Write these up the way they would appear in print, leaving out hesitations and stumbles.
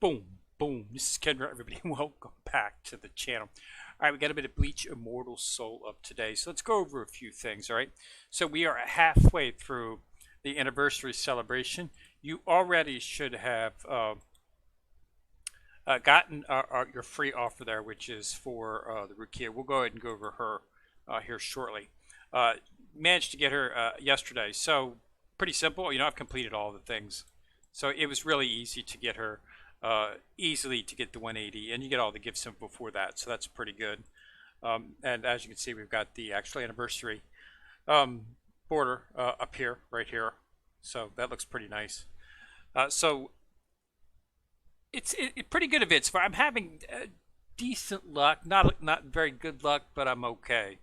Boom, boom. This is Kendra, everybody. Welcome back to the channel. All right, we got a bit of Bleach Immortal Soul up today. So let's go over a few things, all right? So we are halfway through the anniversary celebration. You already should have gotten your free offer there, which is for the Rukia. We'll go ahead and go over her here shortly. Managed to get her yesterday. So pretty simple. You know, I've completed all the things. So it was really easy to get her. Easily to get the 180, and you get all the gifts before that, so that's pretty good. And as you can see, we've got the actual anniversary border up here, right here, so that looks pretty nice. So it's pretty good events. I'm having decent luck, not very good luck, but I'm okay.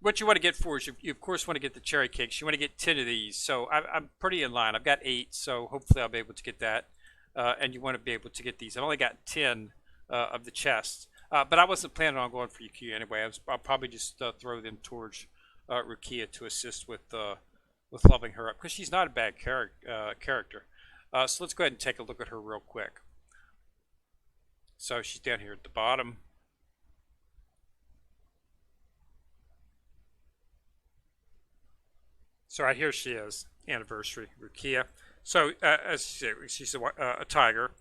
What you want to get for is you of course want to get the cherry cakes. You want to get 10 of these. So I'm pretty in line. I've got 8, so hopefully I'll be able to get that. And you want to be able to get these. I've only got 10 of the chests, but I wasn't planning on going for Rukia anyway. I'll probably just throw them towards Rukia to assist with leveling her up, because she's not a bad character. So let's go ahead and take a look at her real quick. So she's down here at the bottom. So right here she is, Anniversary Rukia. So as you see, she's a tiger.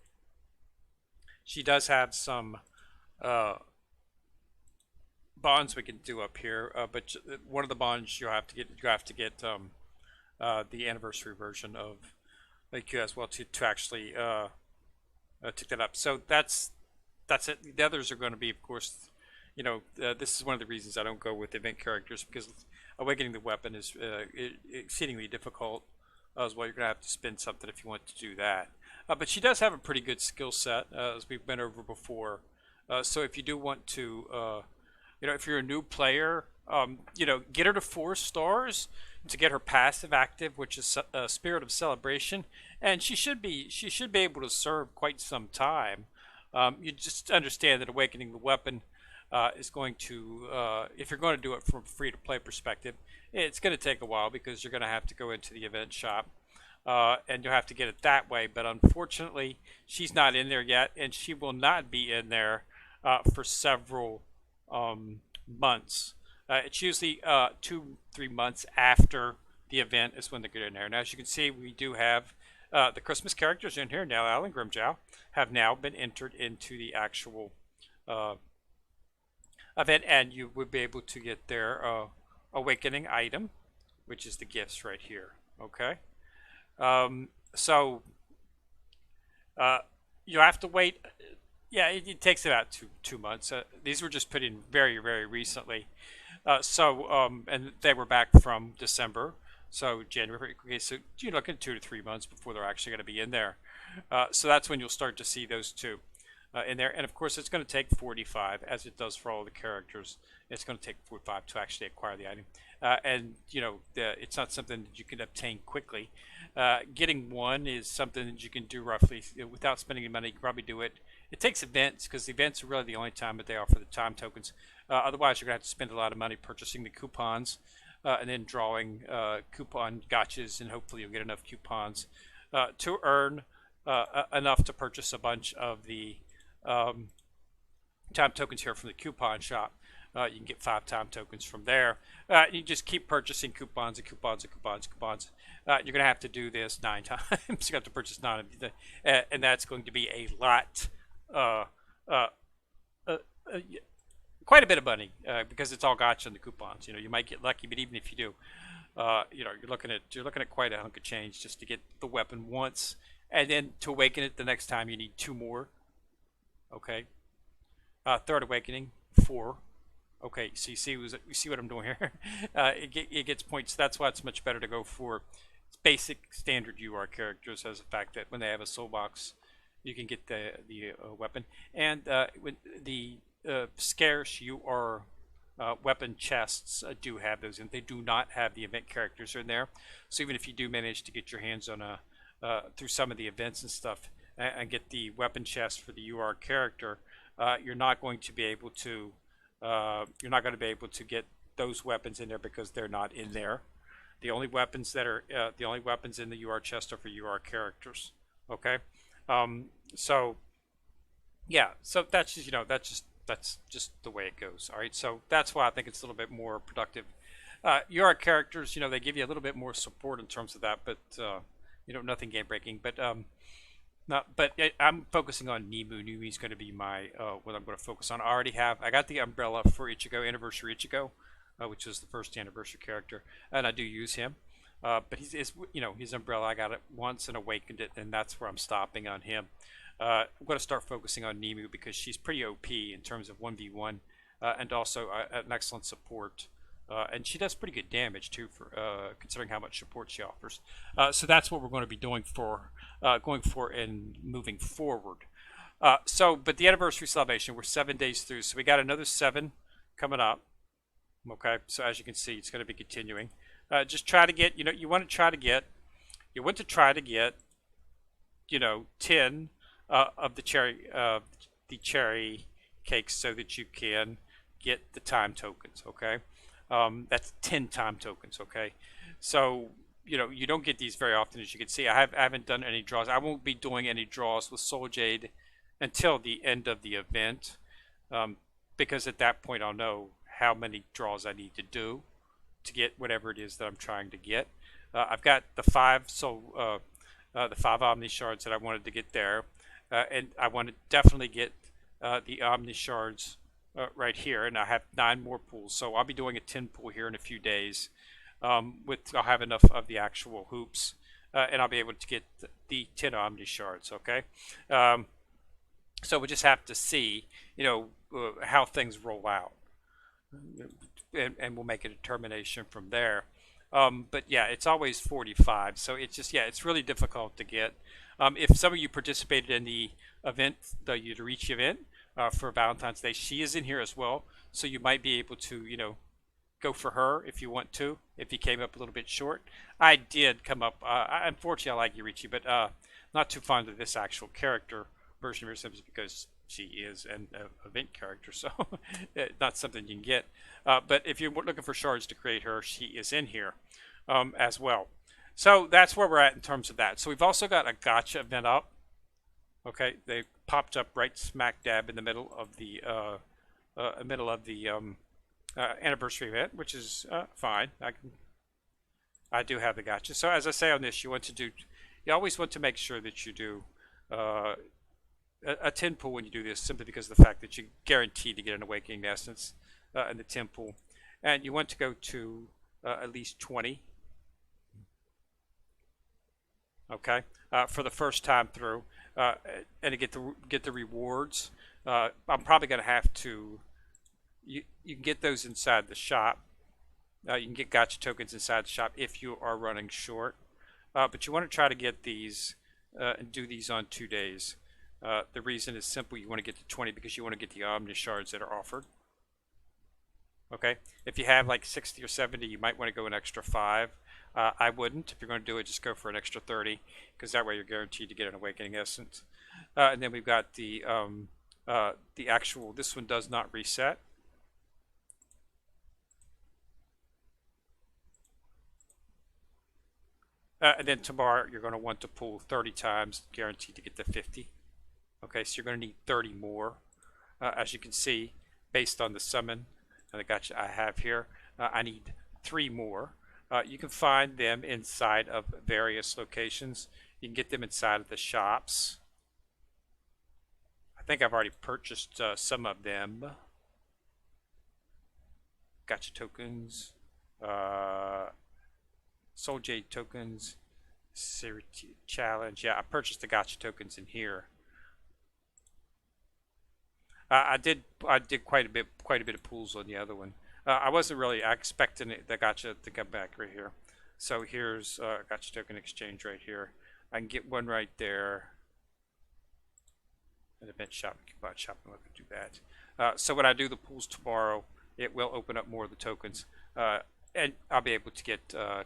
She does have some bonds we can do up here, but one of the bonds you have to get the anniversary version of Rukia as well to actually tick that up. So that's it. The others are going to be, of course, you know, this is one of the reasons I don't go with event characters, because awakening the weapon is exceedingly difficult as well. You're going to have to spend something if you want to do that. But she does have a pretty good skill set, as we've been over before. So if you do want to, you know, if you're a new player, you know, get her to 4 stars to get her passive active, which is Spirit of Celebration, and she should be able to serve quite some time. You just understand that awakening the weapon is going to, if you're going to do it from a free-to-play perspective, it's going to take a while, because you're going to have to go into the event shop, and you'll have to get it that way. But unfortunately, she's not in there yet, and she will not be in there for several months. It's usually 2-3 months after the event is when they get in there. Now, as you can see, we do have the Christmas characters in here now. Alan Grimjow have now been entered into the actual event, and you would be able to get their awakening item, which is the gifts right here. Okay, so you have to wait. Yeah, it takes about two months. These were just put in very recently. And they were back from December, so January. Okay, so you're looking at 2 to 3 months before they're actually going to be in there. So that's when you'll start to see those two in there. And of course, it's going to take 45, as it does for all the characters. It's going to take 45 to actually acquire the item. And you know, it's not something that you can obtain quickly. Getting one is something that you can do roughly without spending any money. You can probably do it. It takes events, because the events are really the only time that they offer the time tokens. Otherwise, you're going to have to spend a lot of money purchasing the coupons and then drawing coupon gotchas, and hopefully you'll get enough coupons to earn enough to purchase a bunch of the time tokens here from the coupon shop. You can get 5 time tokens from there. You just keep purchasing coupons and coupons and coupons and coupons. You're going to have to do this 9 times. You have to purchase 9 of them, and that's going to be a lot, quite a bit of money, because it's all gotcha in the coupons. You know, you might get lucky, but even if you do, you know, you're looking at quite a hunk of change just to get the weapon once, and then to awaken it the next time you need 2 more. Okay, third awakening 4. Okay, so you see what I'm doing here. It gets points. That's why it's much better to go for basic standard UR characters, as the fact that when they have a soul box, you can get the weapon. And with the scarce UR weapon chests do have those, and they do not have the event characters in there. So even if you do manage to get your hands on through some of the events and stuff, and get the weapon chest for the UR character, you're not going to be able to get those weapons in there, because they're not in there. The only weapons that are the only weapons in the UR chest are for UR characters. Okay, so yeah, so that's just that's just the way it goes. All right, so that's why I think it's a little bit more productive. UR characters, they give you a little bit more support in terms of that, but nothing game breaking. But not, but I'm focusing on Nemu. Nemu's going to be my what I'm going to focus on. I got the umbrella for Ichigo, Anniversary Ichigo, which was the first anniversary character, and I do use him. But his umbrella. I got it once and awakened it, and that's where I'm stopping on him. I'm going to start focusing on Nemu because she's pretty OP in terms of 1v1, and also an excellent support. And she does pretty good damage too, for considering how much support she offers. So that's what we're going to be doing going for and moving forward. But the anniversary celebration, we're 7 days through, so we got another 7 coming up. Okay, so as you can see, it's going to be continuing. Just try to get, you want to try to get, 10 of the cherry cakes so that you can get the time tokens. Okay. That's 10 time tokens, okay? So, you don't get these very often, as you can see. I haven't done any draws. I won't be doing any draws with Soul Jade until the end of the event, because at that point I'll know how many draws I need to do to get whatever it is that I'm trying to get. I've got the 5 the 5 Omni Shards that I wanted to get there, and I want to definitely get the Omni Shards right here, and I have 9 more pools, so I'll be doing a 10 pool here in a few days. I'll have enough of the actual hoops, and I'll be able to get the 10 Omni Shards. Okay, so we just have to see, how things roll out, and we'll make a determination from there. But yeah, it's always 45, so it's just it's really difficult to get. If some of you participated in the event, the Yudorichi event, for Valentine's Day, she is in here as well, so you might be able to go for her if you want to, if you came up a little bit short. I did come up, unfortunately I like Yurichi, but not too fond of this actual character version of her, simply because she is an event character, so not something you can get. But if you're looking for shards to create her, she is in here as well. So that's where we're at in terms of that. So we've also got a gotcha event up. Okay, they popped up right smack dab in the middle of the anniversary event, which is fine. I do have the gotcha. So as I say on this, you always want to make sure that you do a 10 pool when you do this, simply because of the fact that you're guaranteed to get an awakening essence in the 10 pool, and you want to go to at least 20. Okay, for the first time through, and to get the rewards. I'm probably going to have to. You can get those inside the shop. You can get gotcha tokens inside the shop if you are running short, but you want to try to get these and do these on 2 days. The reason is simple: you want to get to 20 because you want to get the Omni Shards that are offered. Okay, if you have like 60 or 70, you might want to go an extra 5. I wouldn't. If you're going to do it, just go for an extra 30, because that way you're guaranteed to get an awakening essence. And then we've got the actual. This one does not reset. And then tomorrow you're going to want to pull 30 times, guaranteed to get the 50. Okay, so you're going to need 30 more. As you can see, based on the summon and the gotcha I have here, I need 3 more. You can find them inside of various locations. You can get them inside of the shops. I think I've already purchased some of them. Gotcha tokens, Soul Jade tokens, challenge. Yeah, I purchased the gotcha tokens in here. I did quite a bit of pools on the other one. I wasn't really expecting the gotcha to come back right here. So here's gotcha token exchange right here. I can get one right there. An event shop, bot shop, I'm going to do that. So when I do the pools tomorrow, it will open up more of the tokens, and I'll be able to get the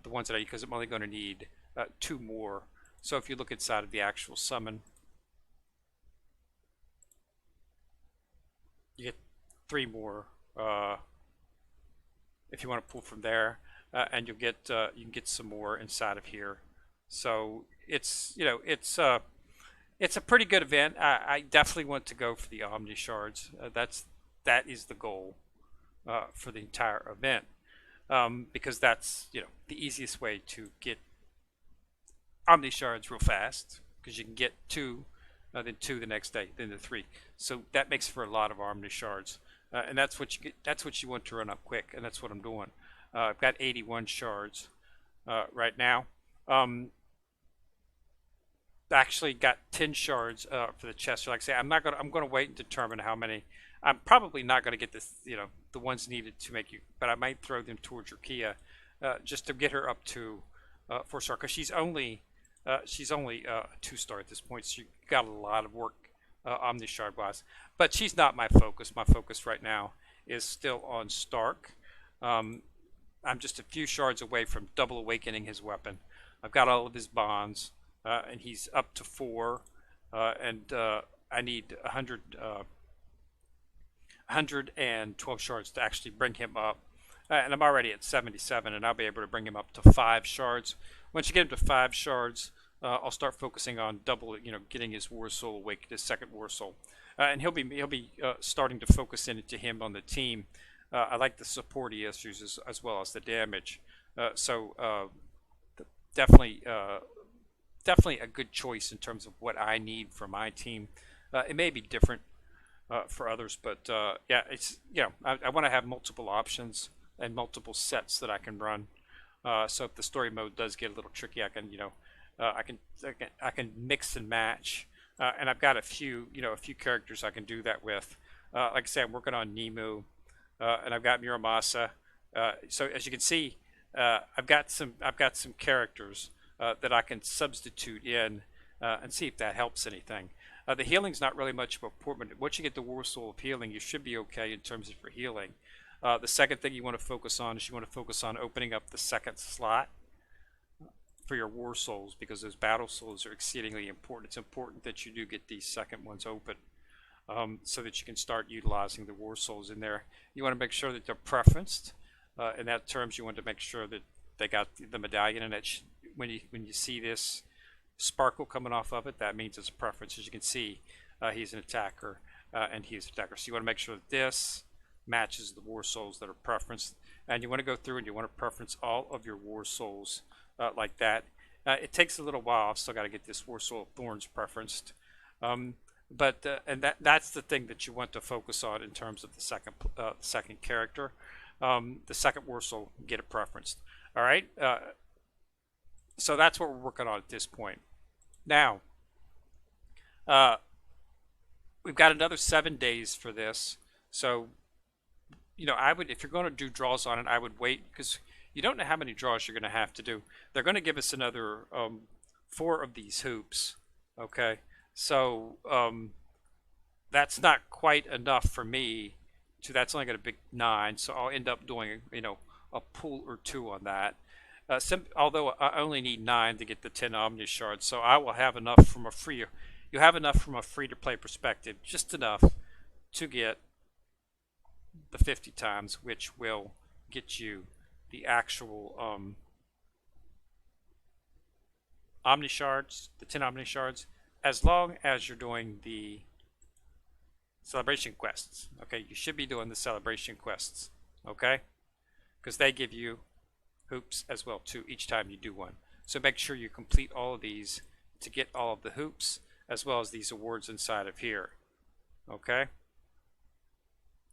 ones that I need, because I'm only going to need 2 more. So if you look inside of the actual summon, you get 3 more if you want to pull from there. and you can get some more inside of here. So it's a pretty good event. I definitely want to go for the Omni Shards. That is the goal for the entire event, because that's the easiest way to get Omni Shards real fast, because you can get two, then two the next day, then the three. So that makes for a lot of Omni Shards, and that's what you get. That's what you want to run up quick, and that's what I'm doing. I've got 81 shards right now. Um, Actually got 10 shards for the chest. Like I say, I'm gonna wait and determine how many. I'm probably not gonna get this, the ones needed to make you, but I might throw them towards Rukia, just to get her up to 4-star, because she's only a 2-star at this point. So you got a lot of work on the shard wise, but she's not my focus. My focus right now is still on Stark. Um, I'm just a few shards away from double awakening his weapon. I've got all of his bonds, and he's up to 4, and I need 112 shards to actually bring him up. And I'm already at 77, and I'll be able to bring him up to 5 shards. Once you get him to 5 shards, I'll start focusing on getting his War Soul awake, his second War Soul, and he'll be starting to focus into him on the team. I like the support he issues as well as the damage. So definitely, definitely a good choice in terms of what I need for my team. It may be different for others, but yeah, it's I want to have multiple options and multiple sets that I can run. So if the story mode does get a little tricky, I can mix and match, and I've got a few characters I can do that with. Like I said, I'm working on Nemu, and I've got Muramasa. So as you can see, I've got some characters that I can substitute in, and see if that helps anything. The healing's not really much of a important. Once you get the War Soul of Healing, you should be okay in terms of for healing. The second thing you want to focus on is you want to focus on opening up the second slot for your War Souls, because those Battle Souls are exceedingly important. It's important that you do get these second ones open, so that you can start utilizing the War Souls in there. You want to make sure that they're preferenced. In that terms, you want to make sure that they got the medallion, and when you see this sparkle coming off of it, that means it's a preference. As you can see, he's an attacker, and he's an attacker. So you want to make sure that this matches the War Souls that are preferenced, and you want to go through and you want to preference all of your War Souls like that. It takes a little while. I've still got to get this War Soul of Thorns preferenced, and that's the thing that you want to focus on in terms of the second character. The second War Soul, get it preferenced. All right. So that's what we're working on at this point. Now, we've got another 7 days for this. So, if you're going to do draws on it, I would wait, because you don't know how many draws you're going to have to do. They're going to give us another 4 of these hoops. Okay. So, that's not quite enough for me. That's only got a big 9. So I'll end up doing, a pool or 2 on that. Although I only need 9 to get the 10 Omni Shards, so I will have enough from a free. You have enough from a free-to-play perspective, just enough to get the 50 times, which will get you the actual Omni Shards, the 10 Omni Shards, as long as you're doing the celebration quests. Okay, you should be doing the celebration quests. Okay, because they give you hoops as well too each time you do one. So make sure you complete all of these to get all of the hoops, as well as these awards inside of here. Okay,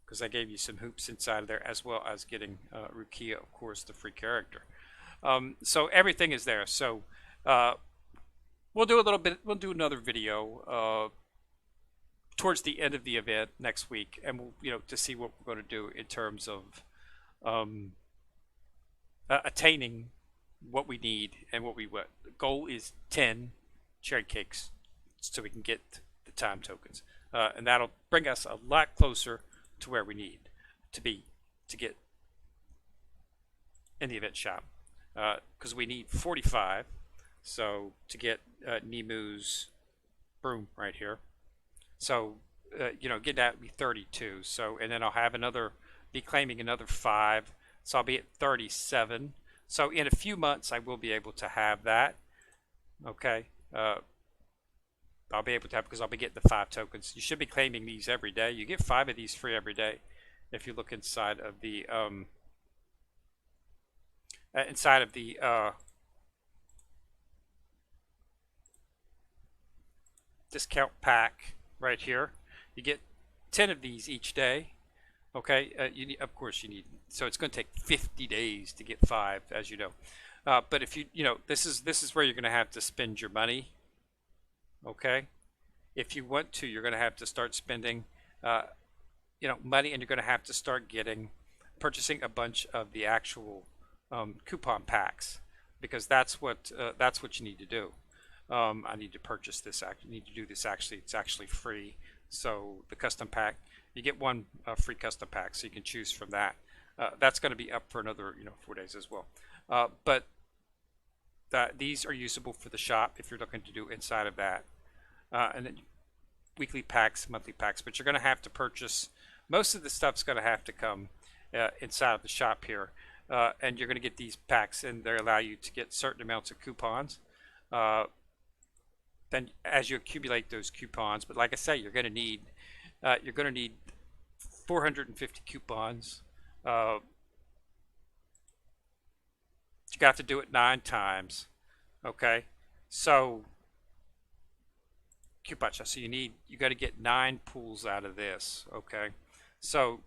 because I gave you some hoops inside of there, as well as getting Rukia, of course, the free character. So everything is there. So we'll do another video towards the end of the event next week, and we'll to see what we're going to do in terms of attaining what we need and what we want. The goal is 10 cherry cakes, so we can get the time tokens, and that'll bring us a lot closer to where we need to be to get in the event shop, because we need 45. So to get Nemu's broom right here, so get that would be 32. So, and then I'll have be claiming another 5. So I'll be at 37. So in a few months, I will be able to have that. Okay. I'll be able to have because I'll be getting the 5 tokens. You should be claiming these every day. You get 5 of these free every day if you look inside of the discount pack right here. You get 10 of these each day. Okay, you need, of course you need. So it's going to take 50 days to get 5, as you know. But if this is where you're going to have to spend your money. Okay, if you want to, you're going to have to start spending, money, and you're going to have to start purchasing a bunch of the actual coupon packs, because that's what you need to do. I need to purchase this. I need to do this. Actually, it's actually free. So the custom pack, you get one free custom pack, so you can choose from that. That's going to be up for another 4 days as well. But these are usable for the shop if you're looking to do inside of that. And then weekly packs, monthly packs. But you're going to have to purchase. Most of the stuff's going to have to come inside of the shop here. And you're going to get these packs, and they allow you to get certain amounts of coupons. Then as you accumulate those coupons, but like I say, you're going to need 450 coupons. You got to do it 9 times. Okay, so coupons. So you got to get 9 pulls out of this. Okay, so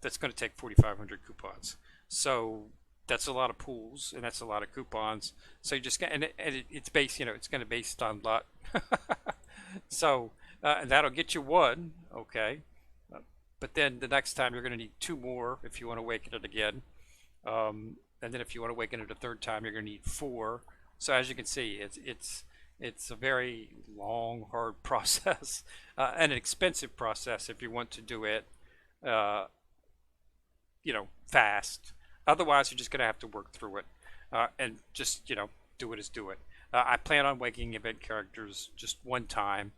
that's going to take 4,500 coupons. So that's a lot of pools, and that's a lot of coupons. So you just got, and it's based, it's going to be based on luck. So and that'll get you 1, okay. But then the next time you're going to need 2 more if you want to awaken it again. And then if you want to awaken it a 3rd time, you're going to need 4. So as you can see, it's a very long, hard process, and an expensive process if you want to do it, fast. Otherwise, you're just going to have to work through it, and just, do it as do it. I plan on waking event characters just 1 time,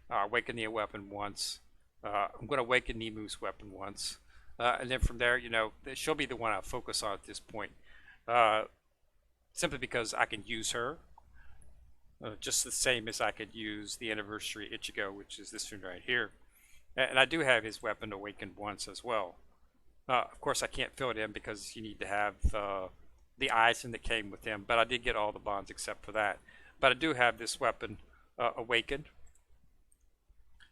awaken the weapon once. I'm going to awaken Nemu's weapon once. And then from there, she'll be the one I'll focus on at this point. Simply because I can use her just the same as I could use the Anniversary Ichigo, which is this one right here. And I do have his weapon awakened once as well. Of course, I can't fill it in because you need to have the Eisen that came with him, but I did get all the bonds except for that. But I do have this weapon awakened.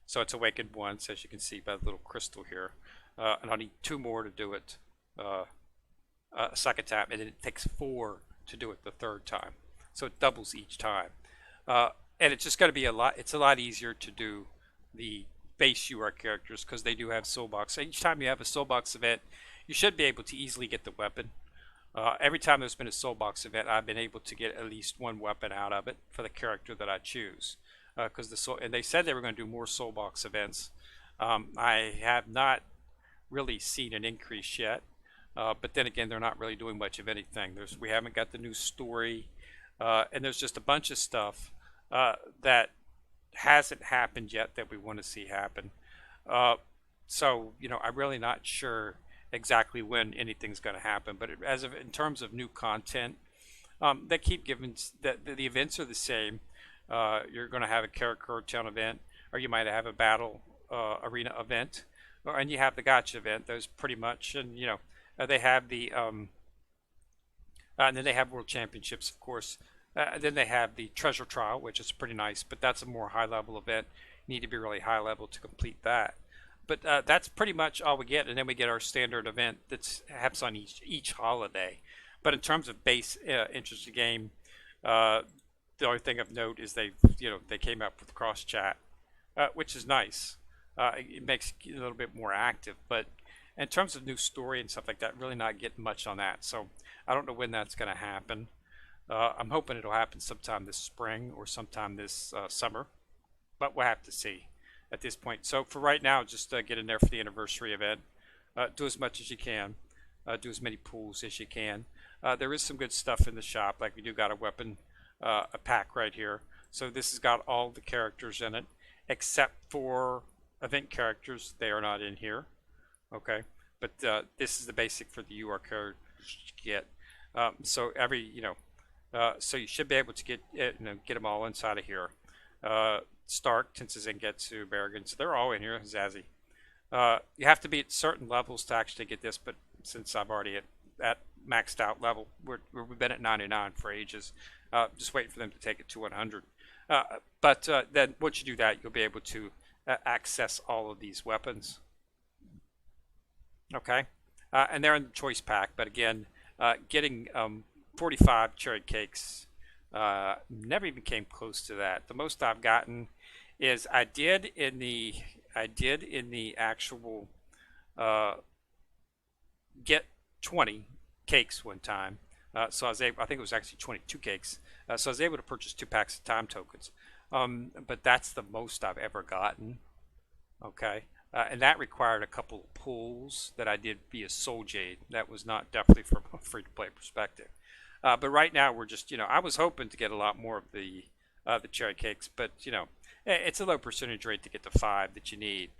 So it's awakened once, as you can see by the little crystal here. And I'll need 2 more to do it a 2nd time, and then it takes 4 to do it the 3rd time. So it doubles each time. And it's just going to be it's a lot easier to do the base UR characters because they do have soul box. So each time you have a soul box event, you should be able to easily get the weapon. Every time there's been a soul box event, I've been able to get at least 1 weapon out of it for the character that I choose. And they said they were going to do more soul box events. I have not really seen an increase yet, but then again, they're not really doing much of anything. We haven't got the new story, and there's just a bunch of stuff that hasn't happened yet that we want to see happen. So I'm really not sure exactly when anything's going to happen. But in terms of new content, they keep giving that the events are the same. You're going to have a character town event, or you might have a battle arena event, and you have the gotcha event. Those pretty much, and they have the and then they have world championships, of course. Then they have the treasure trial, which is pretty nice, but that's a more high level event. You need to be really high level to complete that. But that's pretty much all we get, and then we get our standard event that happens on each holiday. But in terms of base interest of game, the only thing of note is they came up with cross chat, which is nice. It makes it a little bit more active. But in terms of new story and stuff like that, really not getting much on that. So I don't know when that's going to happen. I'm hoping it'll happen sometime this spring or sometime this summer, but we'll have to see at this point. So for right now, just get in there for the anniversary event. Do as much as you can. Do as many pools as you can. There is some good stuff in the shop, like we do got a weapon a pack right here. So this has got all the characters in it, except for event characters. They are not in here. Okay, but this is the basic for the UR characters you get. So every so you should be able to get get them all inside of here. Stark, Tensei Zangetsu, Berrigan, so they're all in here. Zazzy. You have to be at certain levels to actually get this, but since I'm already at maxed out level, we've been at 99 for ages. Just waiting for them to take it to 100. But then once you do that, you'll be able to access all of these weapons. Okay, and they're in the choice pack. But again, getting 45 cherry cakes never even came close to that. The most I've gotten is I did in the actual get 20 cakes one time. So I was able, I think it was actually 22 cakes. So I was able to purchase 2 packs of time tokens. But that's the most I've ever gotten. Okay. And that required a couple of pulls that I did via Soul Jade. That was not definitely from a free-to-play perspective. But right now we're just, I was hoping to get a lot more of the cherry cakes, but it's a low percentage rate to get the 5 that you need.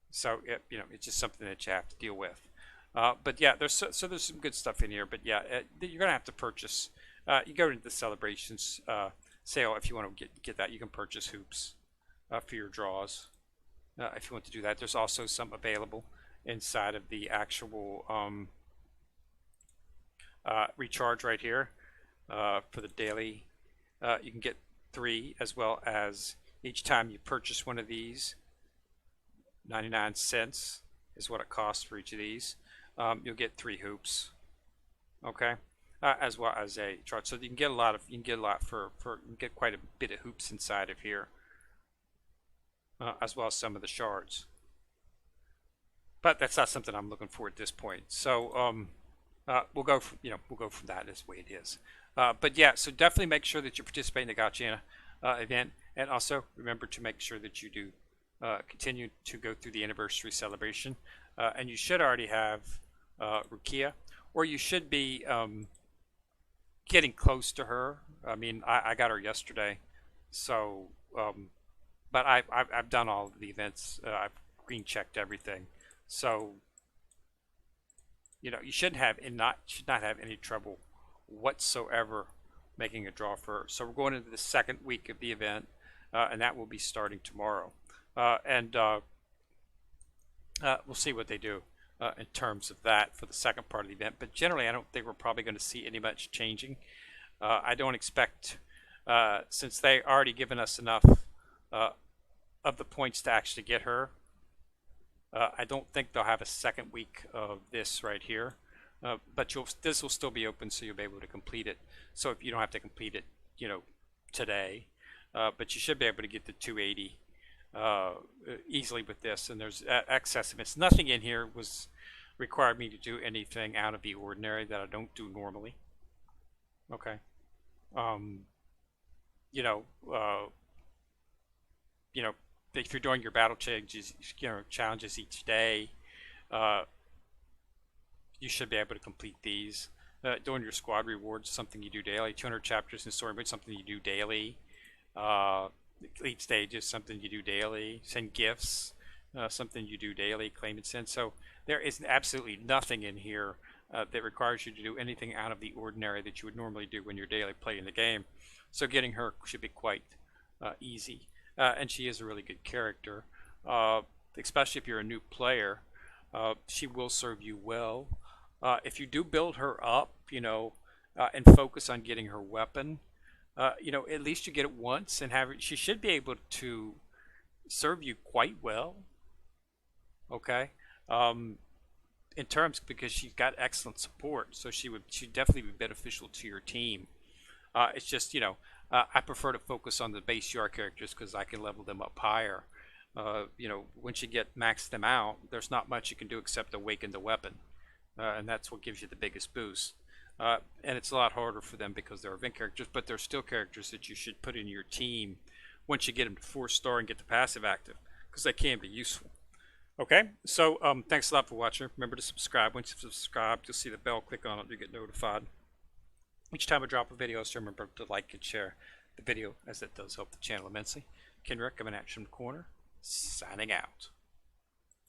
So it's just something that you have to deal with. But yeah, there's some good stuff in here. But yeah, you're gonna have to purchase. You go into the celebrations sale if you want to get that. You can purchase hoops for your draws if you want to do that. There's also some available inside of the actual recharge right here for the daily. You can get 3, as well as each time you purchase one of these, 99 cents is what it costs for each of these. You'll get 3 hoops, okay, as well as a chart. So you can get a lot you can get quite a bit of hoops inside of here, as well as some of the shards. But that's not something I'm looking for at this point. So we'll go from that as the way it is. But yeah, so definitely make sure that you participate in the Gotcha event, and also remember to make sure that you do continue to go through the anniversary celebration. And you should already have Rukia, or you should be getting close to her. I mean, I got her yesterday, so but I've done all of the events. I've green checked everything, so you should not have any trouble whatsoever making a draw for her. So we're going into the second week of the event, and that will be starting tomorrow. And we'll see what they do in terms of that for the second part of the event. But generally, I don't think we're probably going to see any much changing. I don't expect, since they already given us enough of the points to actually get her, I don't think they'll have a second week of this right here. But this will still be open, so you'll be able to complete it. So if you don't have to complete it, today, but you should be able to get the 280 easily with this. And there's excess events. Nothing in here was required me to do anything out of the ordinary that I don't do normally. Okay. If you're doing your battle challenges each day, you should be able to complete these. Doing your squad rewards, something you do daily. 200 chapters in story mode, something you do daily. Elite stages, something you do daily. Send gifts, something you do daily. Claim and send. So there is absolutely nothing in here that requires you to do anything out of the ordinary that you would normally do when you're daily playing the game. So getting her should be quite easy. And she is a really good character, especially if you're a new player. She will serve you well. If you do build her up, and focus on getting her weapon, at least you get it once and have her. She should be able to serve you quite well. Okay, in terms, because she's got excellent support, so she'd definitely be beneficial to your team. It's just I prefer to focus on the base UR characters because I can level them up higher. Once you get maxed them out, there's not much you can do except awaken the weapon, and that's what gives you the biggest boost. And it's a lot harder for them because they're event characters, but they're still characters that you should put in your team once you get them to 4-star and get the passive active, because they can be useful. Okay, so thanks a lot for watching. Remember to subscribe. Once you've subscribed, you'll see the bell. Click on it to get notified each time I drop a video. So remember to like and share the video, as it does help the channel immensely. Kenrick, I'm in Action Corner, signing out.